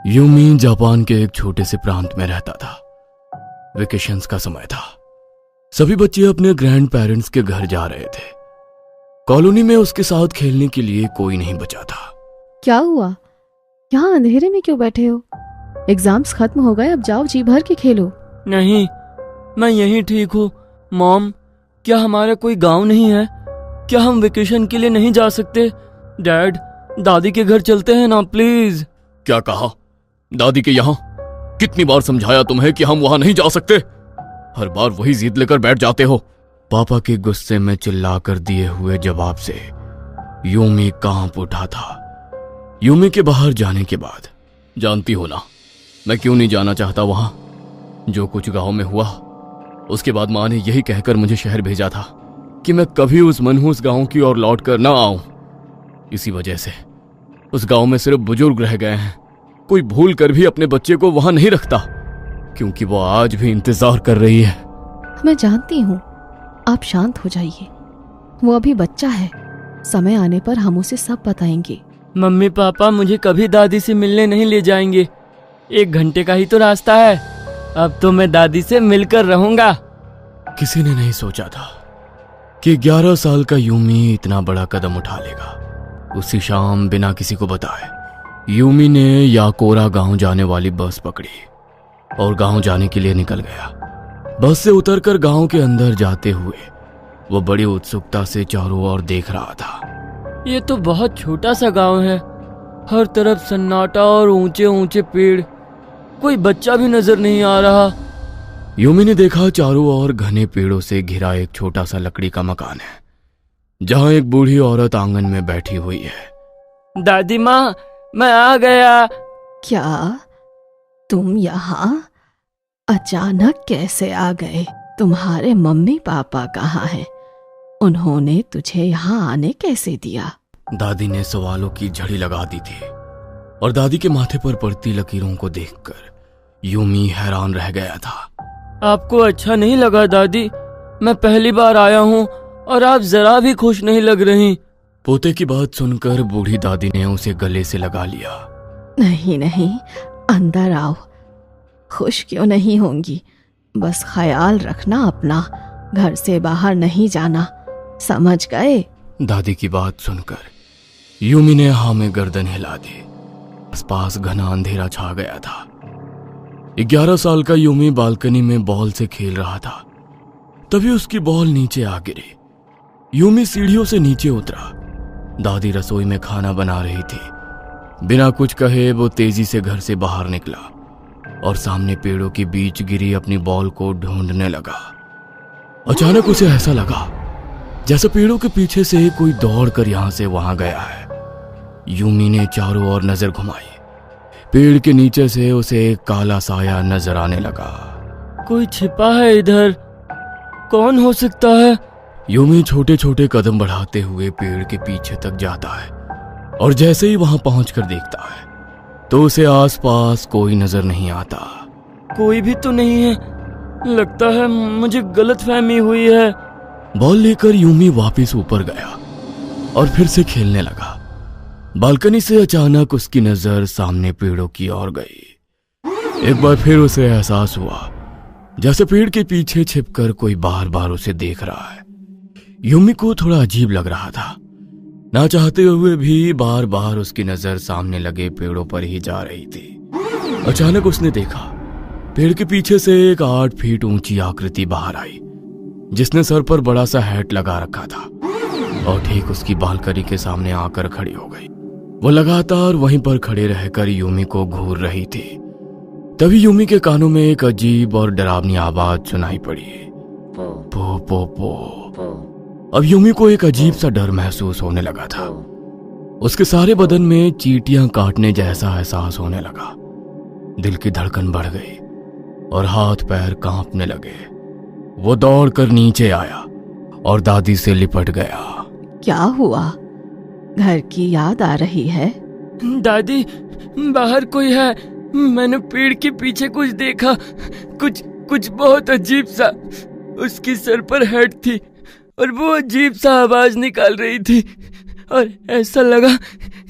Yumi Japan के एक छोटे से प्रांत में रहता था। वेकेशंस का समय था। सभी बच्चे अपने ग्रैंड पेरेंट्स के घर जा रहे थे। कॉलोनी में उसके साथ खेलने के लिए कोई नहीं बचा था। क्या हुआ? यहाँ अंधेरे में क्यों बैठे हो? एग्जाम्स खत्म हो गए, अब जाओ जी भर के खेलो। नहीं, मैं यहीं ठीक हूँ। मॉम, क्या हमारा कोई गांव नहीं है? क्या हम वेकेशन के लिए नहीं जा सकते? डैड, दादी के घर चलते हैं ना प्लीज। क्या कहा? दादी के यहाँ? कितनी बार समझाया तुम्हें कि हम वहां नहीं जा सकते? हर बार वही जिद लेकर बैठ जाते हो। पापा के गुस्से में चिल्लाकर दिए हुए जवाब से यूमी कांप उठा था। यूमी के बाहर जाने के बाद, जानती हो ना मैं क्यों नहीं जाना चाहता वहां। जो कुछ गांव में हुआ उसके बाद माँ ने यही कहकर मुझे शहर भेजा था कि मैं कभी उस मनहूस गांव की ओर लौट कर ना आऊं। इसी वजह से उस गांव में सिर्फ बुजुर्ग रह गए हैं। कोई भूल कर भी अपने बच्चे को वहां नहीं रखता, क्योंकि वो आज भी इंतजार कर रही है। मैं जानती हूँ, आप शांत हो जाइए। वो अभी बच्चा है, समय आने पर हम उसे सब बताएंगे। मम्मी पापा मुझे कभी दादी से मिलने नहीं ले जाएंगे। 1 घंटे का ही तो रास्ता है। अब तो मैं दादी से मिलकर रहूंगा। किसी ने नहीं सोचा था कि 11 साल का यूमी इतना बड़ा कदम उठा लेगा। उसी शाम बिना किसी को बताए यूमी ने याकोरा गांव जाने वाली बस पकड़ी और गांव जाने के लिए निकल गया। बस से उतरकर गांव के अंदर जाते हुए वो बड़ी उत्सुकता से चारों ओर देख रहा था। ये तो बहुत छोटा सा गांव है। हर तरफ सन्नाटा और ऊंचे ऊंचे पेड़। कोई बच्चा भी नजर नहीं आ रहा। यूमी ने देखा चारों ओर घने पेड़ों से घिरा एक छोटा सा लकड़ी का मकान है, जहां एक बूढ़ी औरत आंगन में बैठी हुई है। दादी माँ, मैं आ गया। क्या तुम यहाँ अचानक कैसे आ गए? तुम्हारे मम्मी पापा कहाँ हैं? उन्होंने तुझे यहाँ आने कैसे दिया? दादी ने सवालों की झड़ी लगा दी थी और दादी के माथे पर पड़ती लकीरों को देखकर यूमी हैरान रह गया था। आपको अच्छा नहीं लगा दादी? मैं पहली बार आया हूँ और आप जरा भी खुश नहीं लग रही। पोते की बात सुनकर बूढ़ी दादी ने उसे गले से लगा लिया। नहीं नहीं, अंदर आओ। खुश क्यों नहीं होंगी? बस ख्याल रखना अपना, घर से बाहर नहीं जाना, समझ गए? दादी की बात सुनकर यूमी ने हाँ में गर्दन हिला दी। आसपास घना अंधेरा छा गया था। 11 साल का यूमी बालकनी में बॉल से खेल रहा था। तभी उसकी बॉल नीचे आ गिरी। यूमी सीढ़ियों से नीचे उतरा। दादी रसोई में खाना बना रही थी। बिना कुछ कहे वो तेजी से घर से बाहर निकला और सामने पेड़ों के बीच गिरी अपनी बॉल को ढूंढने लगा। अचानक उसे ऐसा लगा जैसे पेड़ों के पीछे से कोई दौड़कर यहां से वहां गया है। यूमी ने चारों ओर नजर घुमाई। पेड़ के नीचे से उसे एक काला साया नजर आने लगा। कोई छिपा है इधर। कौन हो सकता है? यूमी छोटे छोटे कदम बढ़ाते हुए पेड़ के पीछे तक जाता है और जैसे ही वहां पहुंचकर देखता है तो उसे आसपास कोई नजर नहीं आता। कोई भी तो नहीं है। लगता है मुझे गलतफहमी हुई है। बॉल लेकर यूमी वापस ऊपर गया और फिर से खेलने लगा। बालकनी से अचानक उसकी नजर सामने पेड़ों की ओर गई। एक बार फिर उसे एहसास हुआ जैसे पेड़ के पीछे छिपकर कोई बार बार उसे देख रहा है। यूमी को थोड़ा अजीब लग रहा था। ना चाहते हुए भी बार बार उसकी नजर सामने लगे पेड़ों पर ही जा रही थी। अचानक उसने देखा पेड़ के पीछे से एक 8 फीट ऊंची आकृति बाहर आई, जिसने सर पर बड़ा सा हैट लगा रखा था और ठीक उसकी बालकनी के सामने आकर खड़ी हो गई। वो लगातार वहीं पर खड़े रहकर यूमी को घूर रही थी। तभी यूमी के कानों में एक अजीब और डरावनी आवाज सुनाई पड़ी। पो पो पो। अब यूमी को एक अजीब सा डर महसूस होने लगा था। उसके सारे बदन में चींटियां काटने जैसा एहसास होने लगा। दिल की धड़कन बढ़ गई और हाथ पैर कांपने लगे। वो दौड़कर नीचे आया और दादी से लिपट गया। क्या हुआ? घर की याद आ रही है? दादी, बाहर कोई है। मैंने पेड़ के पीछे कुछ देखा। कुछ बहुत अजीब सा। उसकी सर पर हेड थी और वो अजीब सा आवाज निकाल रही थी और ऐसा लगा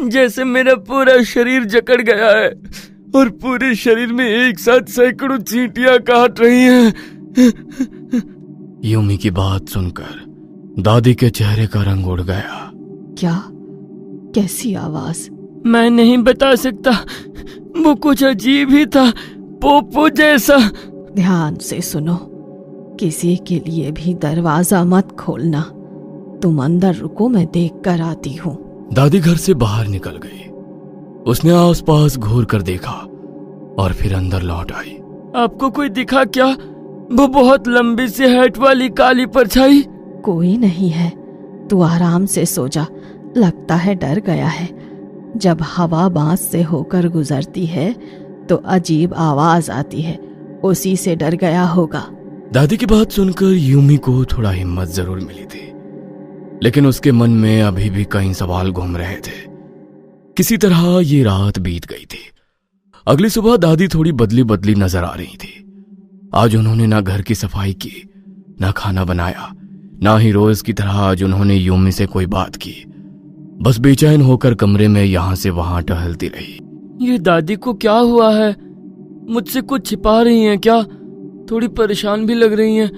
जैसे मेरा पूरा शरीर जकड़ गया है और पूरे शरीर में एक साथ सैकड़ों चींटियां काट रही हैं। यूमी की बात सुनकर दादी के चेहरे का रंग उड़ गया। क्या? कैसी आवाज? मैं नहीं बता सकता, वो कुछ अजीब ही था, पोपो जैसा। ध्यान से सुनो, किसी के लिए भी दरवाजा मत खोलना। तुम अंदर रुको, मैं देख कर आती हूँ। दादी घर से बाहर निकल गई। उसने आसपास घूर कर देखा और फिर अंदर लौट आई। आपको कोई दिखा क्या? वो बहुत लंबी सी हैट वाली काली परछाई? कोई नहीं है, तू आराम से सो जा। लगता है डर गया है। जब हवा बांस से होकर गुजरती है तो अजीब आवाज आती है, उसी से डर गया होगा। दादी की बात सुनकर यूमी को थोड़ा हिम्मत जरूर मिली थी, लेकिन उसके मन में अभी भी कई सवाल घूम रहे थे। किसी तरह ये रात बीत गई थी। अगली सुबह दादी थोड़ी बदली बदली नजर आ रही थी। आज उन्होंने ना घर की सफाई की, ना खाना बनाया, ना ही रोज की तरह आज उन्होंने यूमी से कोई बात की। बस बेचैन होकर कमरे में यहां से वहां टहलती रही। ये दादी को क्या हुआ है? मुझसे कुछ छिपा रही हैं क्या? थोड़ी परेशान भी लग रही हैं।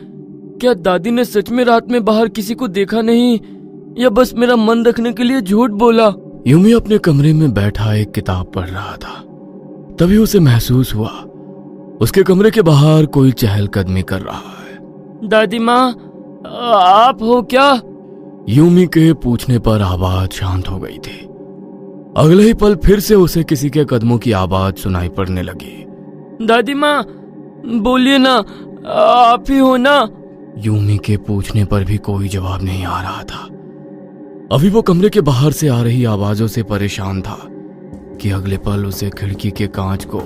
क्या दादी ने सच में रात में बाहर किसी को देखा नहीं, या बस मेरा मन रखने के लिए झूठ बोला? यूमी अपने कमरे में बैठा एक किताब पढ़ रहा था। तभी उसे महसूस हुआ उसके कमरे के बाहर कोई चहलकदमी कर रहा है। दादी माँ, आप हो क्या? यूमी के पूछने पर आवाज शांत हो गई थी। अगले ही पल फिर से उसे किसी के कदमों की आवाज सुनाई पड़ने लगी। दादी माँ, बोलिए ना, आप ही हो ना? यूमी के पूछने पर भी कोई जवाब नहीं आ रहा था। अभी वो कमरे के बाहर से आ रही आवाजों से परेशान था कि अगले पल उसे खिड़की के कांच को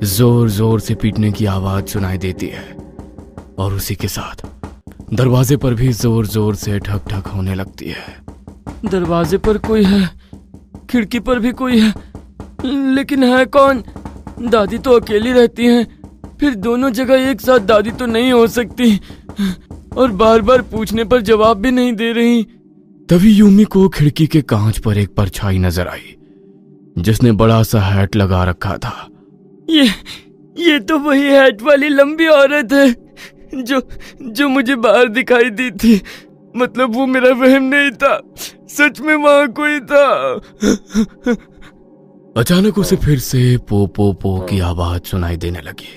जोर जोर से पीटने की आवाज सुनाई देती है और उसी के साथ दरवाजे पर भी जोर जोर से ठक ठक होने लगती है। दरवाजे पर कोई है, खिड़की पर भी कोई है, लेकिन है कौन? दादी तो अकेली रहती हैं, फिर दोनों जगह एक साथ दादी तो नहीं हो सकती, और बार बार पूछने पर जवाब भी नहीं दे रही। तभी यूमी को खिड़की के कांच पर एक परछाई नजर आई जिसने बड़ा सा हैट लगा रखा था। ये तो वही हैट वाली लंबी औरत है जो मुझे बाहर दिखाई दी थी। मतलब वो मेरा वहम नहीं था, सच में वहां कोई था। अचानक उसे फिर से पो पो पो की आवाज सुनाई देने लगी।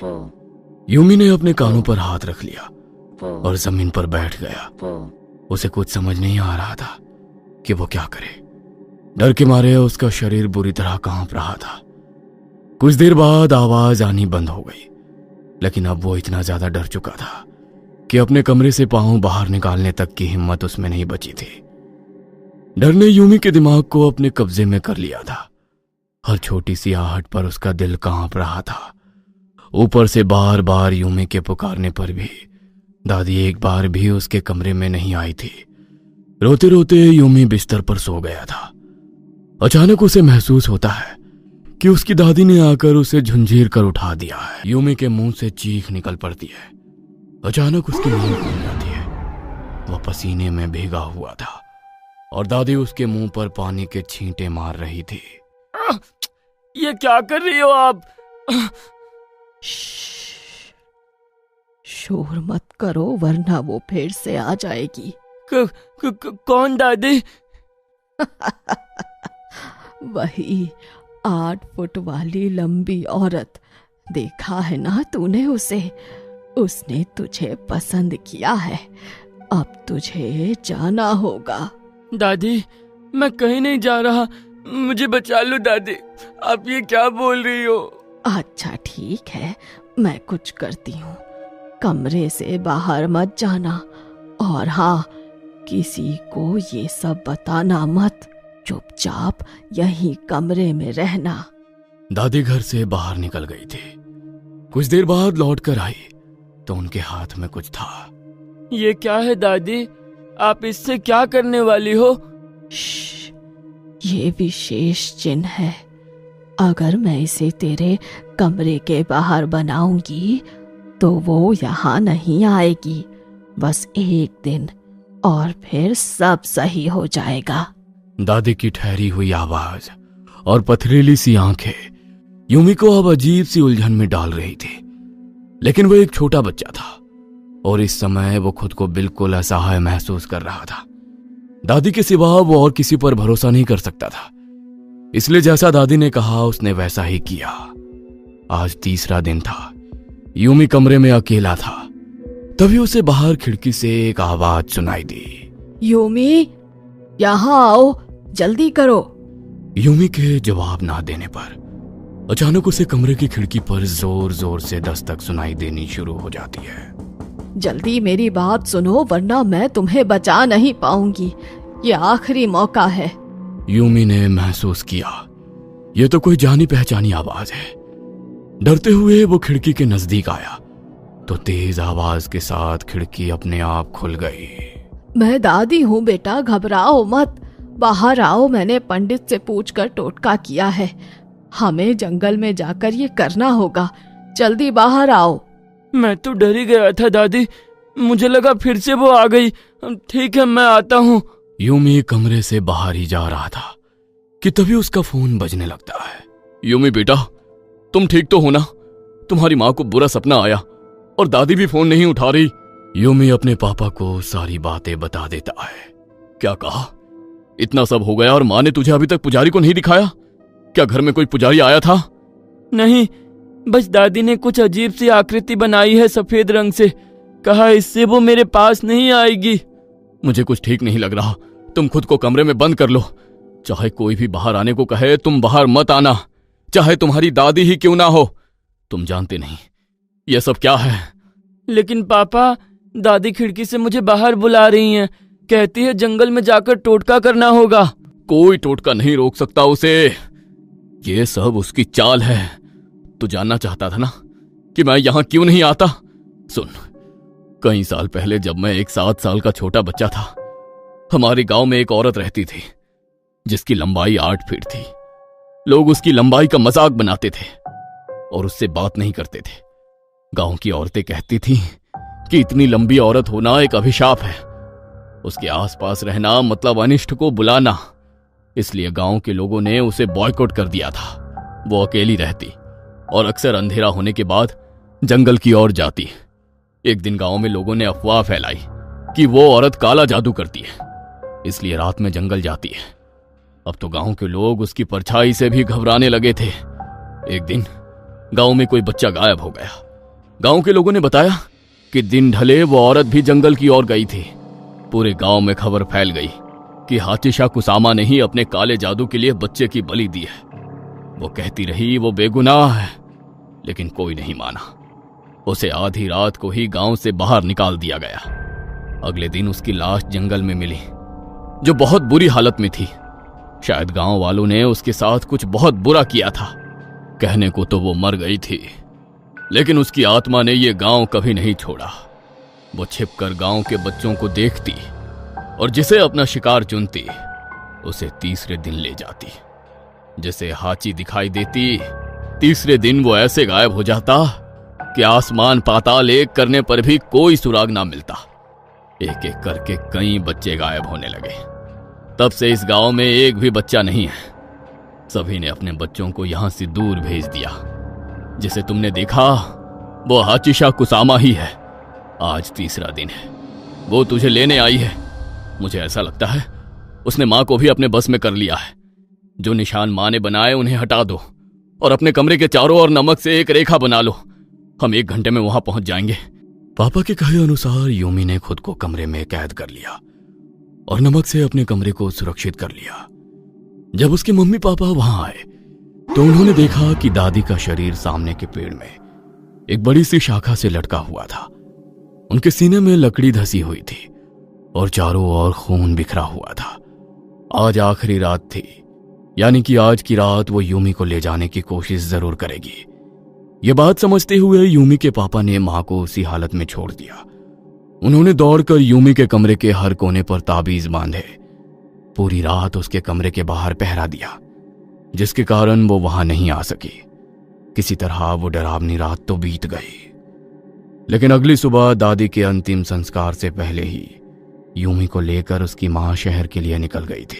यूमी ने अपने कानों पर हाथ रख लिया और जमीन पर बैठ गया। उसे कुछ समझ नहीं आ रहा था कि वो क्या करे। डर के मारे उसका शरीर बुरी तरह कांप रहा था। कुछ देर बाद आवाज आनी बंद हो गई, लेकिन अब वो इतना ज्यादा डर चुका था कि अपने कमरे से पांव बाहर निकालने तक की हिम्मत उसमें नहीं बची थी। डर ने यूमी के दिमाग को अपने कब्जे में कर लिया था। हर छोटी सी आहट पर उसका दिल कांप रहा था। ऊपर से बार बार यूमी के पुकारने पर भी दादी एक बार भी उसके कमरे में नहीं आई थी। रोते रोते यूमी बिस्तर पर सो गया था। अचानक उसे महसूस होता है कि उसकी दादी ने आकर उसे झुंझीर कर उठा दिया है। यूमी के मुंह से चीख निकल पड़ती है। अचानक उसकी नींद खुल जाती है। वह पसीने में भीगा हुआ था और दादी उसके मुंह पर पानी के छींटे मार रही थी। ये क्या कर रही हो आप? शोर मत करो वरना वो फिर से आ जाएगी। कौन दादी? वही 8 फुट वाली लंबी औरत, देखा है ना तूने उसे? उसने तुझे पसंद किया है। अब तुझे जाना होगा। दादी, मैं कहीं नहीं जा रहा, मुझे बचा लो दादी। आप ये क्या बोल रही हो? अच्छा ठीक है, मैं कुछ करती हूँ। कमरे से बाहर मत जाना, और हाँ, किसी को ये सब बताना मत। चुपचाप यहीं कमरे में रहना। दादी घर से बाहर निकल गई थी। कुछ देर बाद लौट कर आई तो उनके हाथ में कुछ था। ये क्या है दादी? आप इससे क्या करने वाली हो? ये विशेष चिन्ह है। अगर मैं इसे तेरे कमरे के बाहर बनाऊंगी तो वो यहाँ नहीं आएगी। बस एक दिन और फिर सब सही हो जाएगा। दादी की ठहरी हुई आवाज और पथरीली सी आंखें यूमी को अब अजीब सी उलझन में डाल रही थी। लेकिन वो एक छोटा बच्चा था और इस समय वो खुद को बिल्कुल असहाय महसूस कर रहा था। दादी के सिवा वो और किसी पर भरोसा नहीं कर सकता था, इसलिए जैसा दादी ने कहा उसने वैसा ही किया। आज तीसरा दिन था। यूमी कमरे में अकेला था। तभी उसे बाहर खिड़की से एक आवाज सुनाई दी। यूमी, यहाँ आओ, जल्दी करो। यूमी के जवाब ना देने पर अचानक उसे कमरे की खिड़की पर जोर जोर से दस्तक सुनाई देनी शुरू हो जाती है। जल्दी मेरी बात सुनो, वरना मैं तुम्हें बचा नहीं पाऊंगी। ये आखिरी मौका है। यूमी ने महसूस किया ये तो कोई जानी पहचानी आवाज है। डरते हुए वो खिड़की के नजदीक आया तो तेज आवाज के साथ खिड़की अपने आप खुल गई। मैं दादी हूँ बेटा, घबराओ मत, बाहर आओ। मैंने पंडित से पूछकर टोटका किया है। हमें जंगल में जाकर ये करना होगा। जल्दी बाहर आओ। मैं तो डर ही गया था दादी, मुझे लगा फिर से वो आ गई। ठीक है, मैं आता हूँ। यूमी कमरे से बाहर ही जा रहा था कि तभी उसका फोन बजने लगता है। यूमी बेटा, तुम ठीक तो हो ना? तुम्हारी माँ को बुरा सपना आया और दादी भी फोन नहीं उठा रही। यूमी अपने पापा को सारी बातें बता देता है। क्या कहा? इतना सब हो गया और माँ ने तुझे अभी तक पुजारी को नहीं दिखाया? क्या घर में कोई पुजारी आया था? नहीं, बस दादी ने कुछ अजीब सी आकृति बनाई है सफेद रंग से। कहा इससे वो मेरे पास नहीं आएगी। मुझे कुछ ठीक नहीं लग रहा। तुम खुद को कमरे में बंद कर लो। चाहे कोई भी बाहर आने को कहे, तुम बाहर मत आना, चाहे तुम्हारी दादी ही क्यों ना हो। तुम जानते नहीं ये सब क्या है। लेकिन पापा, दादी खिड़की से मुझे बाहर बुला रही हैं। कहती है जंगल में जाकर टोटका करना होगा। कोई टोटका नहीं रोक सकता उसे। ये सब उसकी चाल है। तू जानना चाहता था ना कि मैं यहां क्यों नहीं आता? सुन, कई साल पहले जब मैं एक 7 साल का छोटा बच्चा था, हमारे गांव में एक औरत रहती थी जिसकी लंबाई 8 फीट थी। लोग उसकी लंबाई का मजाक बनाते थे और उससे बात नहीं करते थे। गांव की औरतें कहती थीं कि इतनी लंबी औरत होना एक अभिशाप है। उसके आसपास रहना मतलब अनिष्ट को बुलाना। इसलिए गांव के लोगों ने उसे बॉयकॉट कर दिया था। वो अकेली रहती और अक्सर अंधेरा होने के बाद जंगल की ओर जाती। एक दिन गांव में लोगों ने अफवाह फैलाई कि वो औरत काला जादू करती है, इसलिए रात में जंगल जाती है। अब तो गांव के लोग उसकी परछाई से भी घबराने लगे थे। एक दिन गांव में कोई बच्चा गायब हो गया। गांव के लोगों ने बताया कि दिन ढले वो औरत भी जंगल की ओर गई थी। पूरे गांव में खबर फैल गई कि हातिशा कुसामा ने ही अपने काले जादू के लिए बच्चे की बलि दी है। वो कहती रही वो बेगुनाह है, लेकिन कोई नहीं माना। उसे आधी रात को ही गांव से बाहर निकाल दिया गया। अगले दिन उसकी लाश जंगल में मिली, जो बहुत बुरी हालत में थी। शायद गांव वालों ने उसके साथ कुछ बहुत बुरा किया था। कहने को तो वो मर गई थी, लेकिन उसकी आत्मा ने ये गांव कभी नहीं छोड़ा। वो छिपकर गांव के बच्चों को देखती और जिसे अपना शिकार चुनती उसे तीसरे दिन ले जाती। जिसे हाची दिखाई देती, तीसरे दिन वो ऐसे गायब हो जाता कि आसमान पाताल एक करने पर भी कोई सुराग ना मिलता। एक एक करके कई बच्चे गायब होने लगे। तब से इस गांव में एक भी बच्चा नहीं है। सभी ने अपने बच्चों को यहां से दूर भेज दिया। जिसे तुमने देखा वो हाचिशा कुसामा ही है। आज तीसरा दिन है। वो तुझे लेने आई है। मुझे ऐसा लगता है उसने मां को भी अपने बस में कर लिया है। जो निशान मां ने बनाए उन्हें हटा दो और अपने कमरे के चारों ओर नमक से एक रेखा बना लो। हम 1 घंटे में वहां पहुंच जाएंगे। पापा के कहे अनुसार यूमी ने खुद को कमरे में कैद कर लिया और नमक से अपने कमरे को सुरक्षित कर लिया। जब उसके मम्मी पापा वहां आए तो उन्होंने देखा कि दादी का शरीर सामने के पेड़ में एक बड़ी सी शाखा से लटका हुआ था। उनके सीने में लकड़ी धसी हुई थी और चारों ओर खून बिखरा हुआ था। आज आखिरी रात थी, यानी कि आज की रात वो यूमी को ले जाने की कोशिश जरूर करेगी। ये बात समझते हुए यूमी के पापा ने मां को उसी हालत में छोड़ दिया। उन्होंने दौड़कर यूमी के कमरे के हर कोने पर ताबीज बांधे। पूरी रात उसके कमरे के बाहर पहरा दिया, जिसके कारण वो वहां नहीं आ सकी। किसी तरह वो डरावनी रात तो बीत गई, लेकिन अगली सुबह दादी के अंतिम संस्कार से पहले ही यूमी को लेकर उसकी मां शहर के लिए निकल गई थी।